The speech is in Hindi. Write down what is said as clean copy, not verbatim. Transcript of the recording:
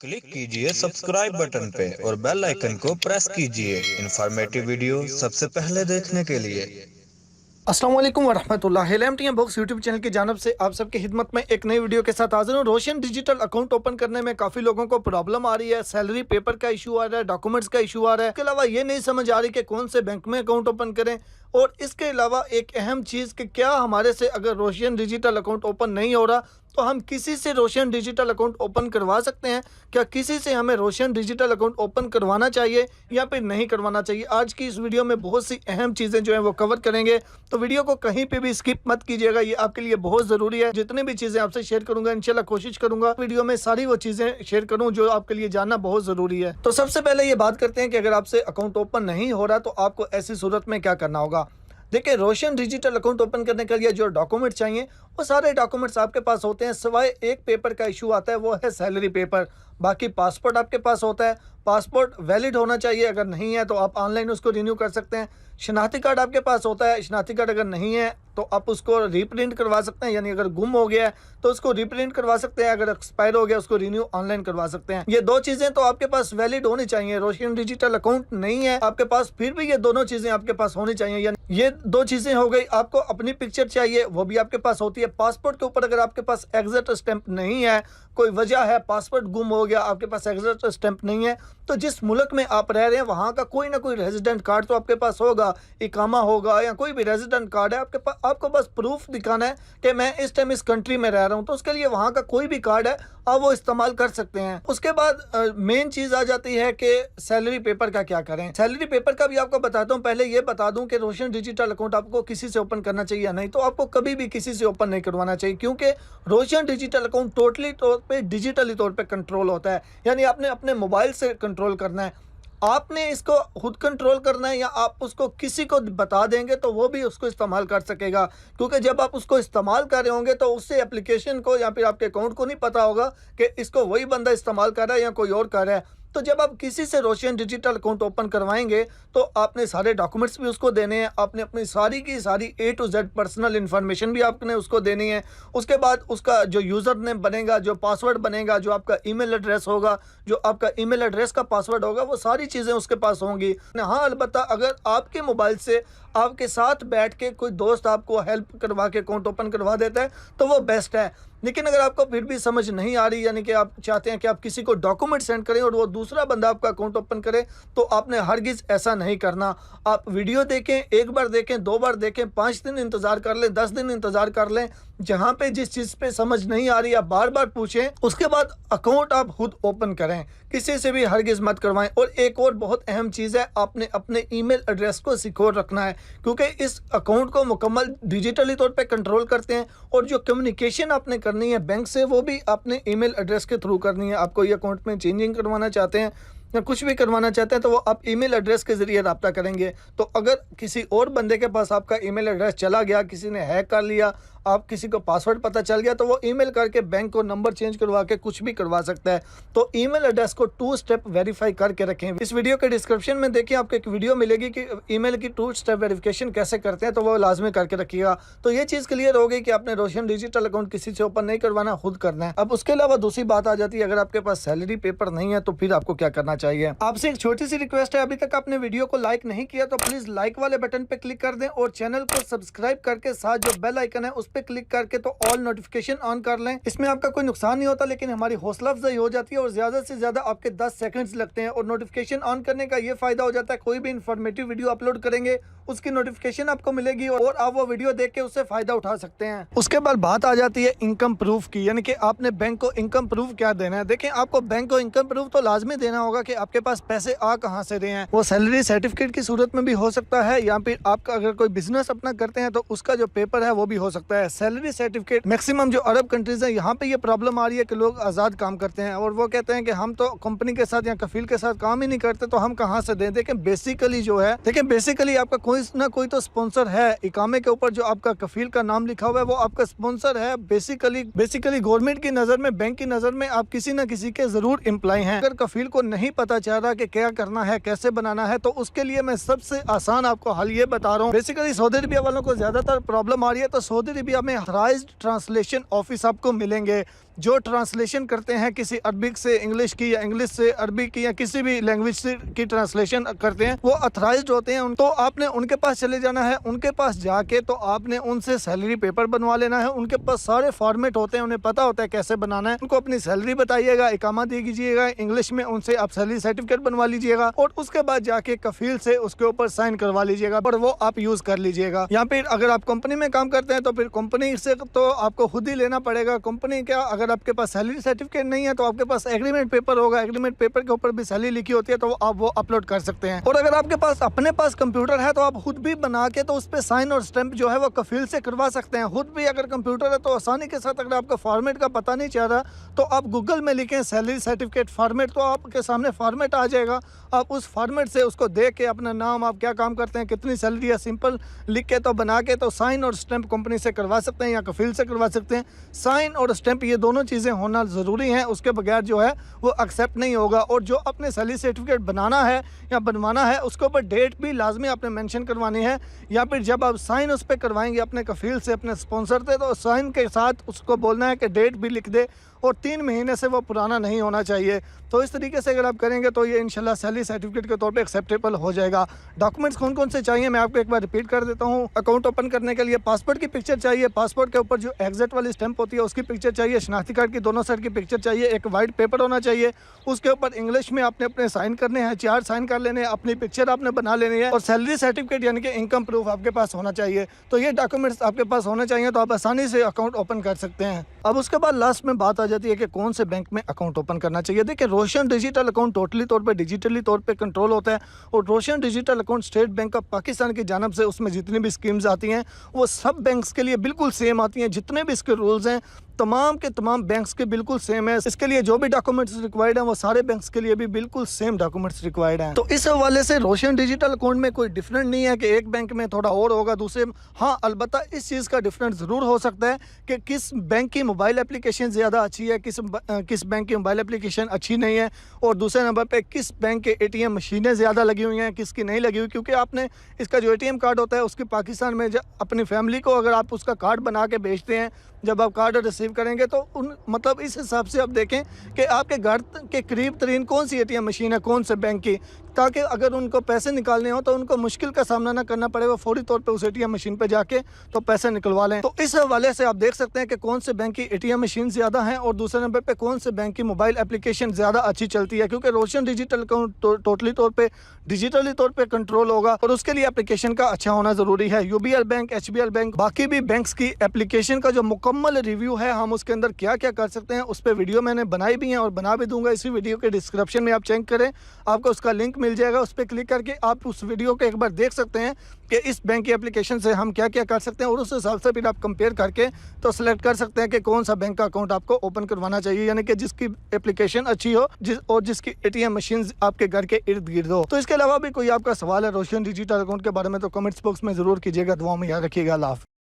क्लिक कीजिए सब्सक्राइब बटन पे और बेल आइकन को प्रेस कीजिए इन्फॉर्मेटिव वीडियो सबसे पहले देखने के लिए। अस्सलाम वालेकुम वरहमतुल्लाह। LMTM बॉक्स यूट्यूब चैनल की जानब से आप सबकी खिदमत में एक नई वीडियो के साथ हाजिर हूँ। रोशन डिजिटल अकाउंट ओपन करने में काफ़ी लोगों को प्रॉब्लम आ रही है। सैलरी पेपर का इशू आ रहा है, डॉक्यूमेंट्स का इशू आ रहा है। इसके अलावा ये नहीं समझ आ रही कि कौन से बैंक में अकाउंट ओपन करें। और इसके अलावा एक अहम चीज़ कि क्या हमारे से अगर रोशन डिजिटल अकाउंट ओपन नहीं हो रहा तो हम किसी से रोशन डिजिटल अकाउंट ओपन करवा सकते हैं? क्या किसी से हमें रोशन डिजिटल अकाउंट ओपन करवाना चाहिए या फिर नहीं करवाना चाहिए? आज की इस वीडियो में बहुत सी अहम चीज़ें जो हैं वो कवर करेंगे, तो वीडियो को कहीं पे भी स्किप मत कीजिएगा। ये आपके लिए बहुत ज़रूरी है। जितनी भी चीज़ें आपसे शेयर करूंगा इंशाल्लाह कोशिश करूंगा वीडियो में सारी वो चीज़ें शेयर करूँ जो आपके लिए जानना बहुत ज़रूरी है। तो सबसे पहले ये बात करते हैं कि अगर आपसे अकाउंट ओपन नहीं हो रहा तो आपको ऐसी सूरत में क्या करना होगा। देखिए, रोशन डिजिटल अकाउंट ओपन करने के लिए जो डॉक्यूमेंट चाहिए वो सारे डॉक्यूमेंट्स आपके पास होते हैं, सिवाय एक पेपर का इशू आता है, वो है सैलरी पेपर। बाकी पासपोर्ट आपके पास होता है। पासपोर्ट वैलिड होना चाहिए, अगर नहीं है तो आप ऑनलाइन उसको रिन्यू कर सकते हैं। शनाख्ती कार्ड आपके पास होता है। शनाख्ती कार्ड अगर नहीं है तो आप उसको रीप्रिंट करवा सकते हैं, यानी अगर गुम हो गया है तो उसको रीप्रिंट करवा सकते हैं। अगर एक्सपायर हो गया उसको रिन्यू ऑनलाइन करवा सकते हैं। ये दो चीज़ें तो आपके पास वैलिड होनी चाहिए। रोशन डिजिटल अकाउंट नहीं है आपके पास, फिर भी ये दोनों चीज़ें आपके पास होनी चाहिए। यानी ये दो चीज़ें हो गई। आपको अपनी पिक्चर चाहिए, वो भी आपके पास होती है। पासपोर्ट के ऊपर अगर आपके पास एग्जिट स्टैंप नहीं है, कोई वजह है, पासपोर्ट गुम हो गया, आपके पास एग्जिट स्टैंप नहीं है, तो जिस मुल्क में आप रह रहे हैं वहाँ का कोई ना कोई रेजिडेंट कार्ड तो आपके पास होगा, इकामा होगा या कोई भी रेजिडेंट कार्ड है आपके पास। आपको बस प्रूफ दिखाना है कि मैं इस टाइम इस कंट्री में रह रहा हूँ, तो उसके लिए वहाँ का कोई भी कार्ड है आप वो इस्तेमाल कर सकते हैं। उसके बाद मेन चीज़ आ जाती है कि सैलरी पेपर का क्या करें। सैलरी पेपर का भी आपको बताता हूँ। पहले ये बता दूँ कि रोशन डिजिटल अकाउंट आपको किसी से ओपन करना चाहिए या नहीं, तो आपको कभी भी किसी से ओपन नहीं करवाना चाहिए, क्योंकि रोशन डिजिटल अकाउंट टोटली तौर पे डिजिटली तौर पे कंट्रोल होता है। यानी आपने अपने मोबाइल से कंट्रोल करना है, आपने इसको खुद कंट्रोल करना है, या आप उसको किसी को बता देंगे तो वो भी उसको इस्तेमाल कर सकेगा। क्योंकि जब आप उसको इस्तेमाल कर रहे होंगे तो उससे एप्लीकेशन को या फिर आपके अकाउंट को नहीं पता होगा कि इसको वही बंदा इस्तेमाल कर रहा है या कोई और कर रहा है। तो जब आप किसी से रोशन डिजिटल अकाउंट ओपन करवाएंगे तो आपने सारे डॉक्यूमेंट्स भी उसको देने हैं, आपने अपनी सारी की सारी A to Z personal information भी आपने उसको देनी है। उसके बाद उसका जो यूज़र नेम बनेगा, जो पासवर्ड बनेगा, जो आपका ईमेल एड्रेस होगा, जो आपका ईमेल एड्रेस का पासवर्ड होगा, वो सारी चीज़ें उसके पास होंगी। हाँ, अलबत्ता अगर आपके मोबाइल से आपके साथ बैठ के कोई दोस्त आपको हेल्प करवा के अकाउंट ओपन करवा देता है तो वो बेस्ट है। लेकिन अगर आपको फिर भी समझ नहीं आ रही, यानी कि आप चाहते हैं कि आप किसी को डॉक्यूमेंट सेंड करें और वो दूसरा बंदा आपका अकाउंट ओपन करे, तो आपने हरगिज़ ऐसा नहीं करना। आप वीडियो देखें, एक बार देखें, दो बार देखें, 5 दिन इंतज़ार कर लें, 10 दिन इंतज़ार कर लें। जहाँ पे जिस चीज़ पे समझ नहीं आ रही आप बार बार पूछें, उसके बाद अकाउंट आप खुद ओपन करें, किसी से भी हरगिज़ मत करवाएं। और एक और बहुत अहम चीज़ है, आपने अपने ईमेल एड्रेस को सिक्योर रखना है, क्योंकि इस अकाउंट को मुकम्मल डिजिटली तौर पे कंट्रोल करते हैं। और जो कम्युनिकेशन आपने करनी है बैंक से, वो भी आपने ईमेल एड्रेस के थ्रू करनी है। आपको ये अकाउंट में चेंजिंग करवाना चाहते हैं या कुछ भी करवाना चाहते हैं तो वो आप ईमेल एड्रेस के ज़रिए रब्ता करेंगे। तो अगर किसी और बंदे के पास आपका ईमेल एड्रेस चला गया, किसी ने हैक कर लिया, आप किसी को पासवर्ड पता चल गया, तो वो ईमेल करके बैंक को नंबर चेंज करवा के कुछ भी करवा सकता है। तो ईमेल एड्रेस को 2 स्टेप वेरीफाई करके रखें। इस वीडियो के डिस्क्रिप्शन में देखिए आपको एक वीडियो मिलेगी कि ईमेल की 2 स्टेप वेरिफिकेशन कैसे करते हैं, तो वो लाजमी करके रखिएगा। तो ये चीज़ क्लियर हो गई कि आपने रोशन डिजिटल अकाउंट किसी से ओपन नहीं करवाना, खुद करना है। अब उसके अलावा दूसरी बात आ जाती है, अगर आपके पास सैलरी पेपर नहीं है तो फिर आपको क्या करना चाहिए। आपसे एक छोटी सी रिक्वेस्ट है, अभी तक आपने वीडियो को लाइक नहीं किया तो प्लीज लाइक वाले बटन पे क्लिक कर दें और चैनल को सब्सक्राइब करके साथ जो बेल आइकन है उस पर क्लिक करके तो ऑल नोटिफिकेशन ऑन कर लें। इसमें आपका कोई नुकसान नहीं होता, लेकिन हमारी हौसला अफजाई हो जाती है और ज्यादा से ज्यादा आपके 10 सेकंड्स लगते हैं। और नोटिफिकेशन ऑन करने का ये फायदा हो जाता है, कोई भी इंफॉर्मेटिव वीडियो अपलोड करेंगे उसकी नोटिफिकेशन आपको मिलेगी और आप वो वीडियो देख के उससे फायदा उठा सकते हैं। उसके बाद बात आ जाती है इनकम प्रूफ की, यानी कि आपने बैंक को इनकम प्रूफ क्या देना है। देखें, आपको बैंक को इनकम प्रूफ तो लाजमी देना होगा कि आपके पास पैसे आ कहाँ से रहे हैं। वो सैलरी सर्टिफिकेट की सूरत में भी हो सकता है, या फिर आपका अगर कोई बिजनेस अपना करते हैं तो उसका जो पेपर है वो भी हो सकता है। सैलरी सर्टिफिकेट मैक्सिमम जो अरब कंट्रीज है यहाँ पे ये प्रॉब्लम आ रही है कि लोग आज़ाद काम करते हैं और वो कहते हैं कि हम तो कंपनी के साथ या कफील के साथ काम ही नहीं करते, तो हम कहाँ से दें। देखें, बेसिकली जो है, देखें बेसिकली आपका कोई ना कोई तो स्पॉन्सर है। इकामे के ऊपर जो आपका कफील का नाम लिखा हुआ है वो आपका स्पॉन्सर है। बेसिकली गवर्नमेंट की नज़र में, बैंक की नज़र में आप किसी न किसी के जरूर एम्प्लॉय हैं। अगर कफील को नहीं पता चल रहा कि क्या करना है, कैसे बनाना है, तो उसके लिए मैं सबसे आसान आपको हल ये बता रहा हूँ। बेसिकली सऊदी अरबिया वालों को ज्यादातर प्रॉब्लम आ रही है, तो सऊदी भी हमें ऑथराइज्ड ट्रांसलेशन ऑफिस आपको मिलेंगे जो ट्रांसलेशन करते हैं किसी अरबिक से इंग्लिश की या इंग्लिश से अरबिक की या किसी भी लैंग्वेज से की ट्रांसलेशन करते हैं, वो ऑथराइज्ड होते हैं। तो आपने उनके पास चले जाना है। उनके पास जाके तो आपने उनसे सैलरी पेपर बनवा लेना है। उनके पास सारे फॉर्मेट होते हैं, उन्हें पता होता है कैसे बनाना है। उनको अपनी सैलरी बताइएगा, इकामा दे दीजिएगा इंग्लिश में, उनसे आप सैलरी सर्टिफिकेट बनवा लीजिएगा और उसके बाद जाके कफील से उसके ऊपर साइन करवा लीजिएगा और वो आप यूज कर लीजिएगा। यहाँ पे अगर आप कंपनी में काम करते हैं तो फिर कंपनी से तो आपको खुद ही लेना पड़ेगा। कंपनी क्या, अगर आपके पास सैलरी सर्टिफिकेट नहीं है तो आपके पास एग्रीमेंट पेपर होगा, एग्रीमेंट पेपर के ऊपर भी सैलरी लिखी होती है तो आप वो अपलोड कर सकते हैं। और अगर आपके पास अपने पास कंप्यूटर है तो आप खुद भी बना के तो उस पर साइन और स्टैंप जो है वो कफील से करवा सकते हैं। खुद भी अगर कंप्यूटर है तो आसानी के साथ, अगर आपका फॉर्मेट का पता नहीं चल रहा तो आप गूगल में लिखें सैलरी सर्टिफिकेट फॉर्मेट, तो आपके सामने फॉर्मेट आ जाएगा। आप उस फॉर्मेट से उसको देख के अपना नाम, आप क्या काम करते हैं, कितनी सैलरी है, सिंपल लिख के तो बना के तो साइन और स्टैंप कंपनी से करवा सकते हैं या कफील से करवा सकते हैं। साइन और स्टैंप ये दोनों चीज़ें होना ज़रूरी हैं, उसके बगैर जो है वो एक्सेप्ट नहीं होगा। और जो अपने सैलरी सर्टिफिकेट बनाना है या बनवाना है उसके ऊपर डेट भी लाजमी आपने मेंशन करवानी है। या फिर जब आप साइन उस पर करवाएंगे अपने कफील से, अपने स्पॉन्सर से, तो साइन के साथ उसको बोलना है कि डेट भी लिख दे और 3 महीने से वो पुराना नहीं होना चाहिए। तो इस तरीके से अगर आप करेंगे तो ये इंशाल्लाह सैलरी सर्टिफिकेट के तौर पे एक्सेप्टेबल हो जाएगा। डॉक्यूमेंट्स कौन कौन से चाहिए मैं आपको एक बार रिपीट कर देता हूँ। अकाउंट ओपन करने के लिए पासपोर्ट की पिक्चर चाहिए, पासपोर्ट के ऊपर जो एग्जिट वाली स्टैंप होती है उसकी पिक्चर चाहिए, शनाख्ती कार्ड की दोनों साइड की पिक्चर चाहिए, एक वाइट पेपर होना चाहिए, उसके ऊपर इंग्लिश में आपने अपने साइन करने हैं, 4 साइन कर लेने हैं, अपनी पिक्चर आपने बना लेनी है और सैलरी सर्टिफिकेट यानी कि इनकम प्रूफ आपके पास होना चाहिए। तो ये डॉक्यूमेंट्स आपके पास होने चाहिए तो आप आसानी से अकाउंट ओपन कर सकते हैं। अब उसके बाद लास्ट में बात आ जाती है कि कौन से बैंक में अकाउंट ओपन करना चाहिए। देखिए, रोशन डिजिटल अकाउंट टोटली तौर पे डिजिटली तौर पे कंट्रोल होता है और Roshan digital account State Bank of Pakistan की जानिब से उसमें जितनी भी स्कीम्स आती हैं वो सब बैंक्स के लिए बिल्कुल सेम आती हैं। जितने भी इसके रूल्स हैं तमाम के तमाम बैंक्स के बिल्कुल सेम है। इसके लिए जो भी डॉक्यूमेंट्स रिक्वायर्ड हैं वो सारे बैंक्स के लिए भी बिल्कुल सेम डॉक्यूमेंट्स रिक्वायर्ड हैं। तो इस हवाले से रोशन डिजिटल अकाउंट में कोई डिफरेंट नहीं है कि एक बैंक में थोड़ा और होगा दूसरे। हाँ, अलबत्ता इस चीज़ का डिफरेंट ज़रूर हो सकता है कि किस बैंक की मोबाइल एप्लीकेशन ज़्यादा अच्छी है, किस बैंक की मोबाइल एप्लीकेशन अच्छी नहीं है, और दूसरे नंबर पर किस बैंक के ATM मशीनें ज़्यादा लगी हुई हैं, किसकी नहीं लगी हुई। क्योंकि आपने इसका जो ATM कार्ड होता है उसकी पाकिस्तान में अपनी फैमिली को अगर आप उसका कार्ड बना के भेजते हैं, जब आप कार्ड रिसीव करेंगे तो मतलब इस हिसाब से आप देखें कि आपके घर के करीब तरीन कौन सी ATM मशीन है, कौन से बैंक की, ताकि अगर उनको पैसे निकालने हो तो उनको मुश्किल का सामना ना करना पड़े, वो फौरी तौर पे उस ATM मशीन पे जाके तो पैसे निकलवा लें। तो इस हवाले से आप देख सकते हैं कि कौन से बैंक की ATM मशीन ज़्यादा हैं और दूसरे नंबर पे कौन से बैंक की मोबाइल एप्लीकेशन ज़्यादा अच्छी चलती है। क्योंकि रोशन डिजिटल अकाउंट टोटली तौर पर डिजिटली तौर पर कंट्रोल होगा और उसके लिए एप्लीकेशन का अच्छा होना ज़रूरी है। UBL बैंक, HBL बैंक, बाकी भी बैंक्स की एप्लीकेशन का जो मुकम्मल रिव्यू है, हम उसके अंदर क्या क्या कर सकते हैं उस पर वीडियो मैंने बनाई भी है और बना भी दूंगा। इसी वीडियो के डिस्क्रिप्शन में आप चेक करें, आपको उसका लिंक मिल जाएगा, उस पर क्लिक करके आप उस वीडियो को एक बार देख सकते हैं कि इस बैंक की एप्लीकेशन से हम क्या क्या कर सकते हैं और उस हिसाब से फिर आप कंपेयर करके तो सिलेक्ट कर सकते हैं कि कौन सा बैंक का अकाउंट आपको ओपन करवाना चाहिए, यानी कि जिसकी एप्लीकेशन अच्छी हो और जिसकी ATM मशीन आपके घर के इर्द गिर्द हो। तो इसके अलावा भी कोई आपका सवाल है रोशन डिजिटल अकाउंट के बारे में तो कमेंट्स बॉक्स में जरूर कीजिएगा। दुआ में याद रखिएगा। अल्लाह हाफ़िज़।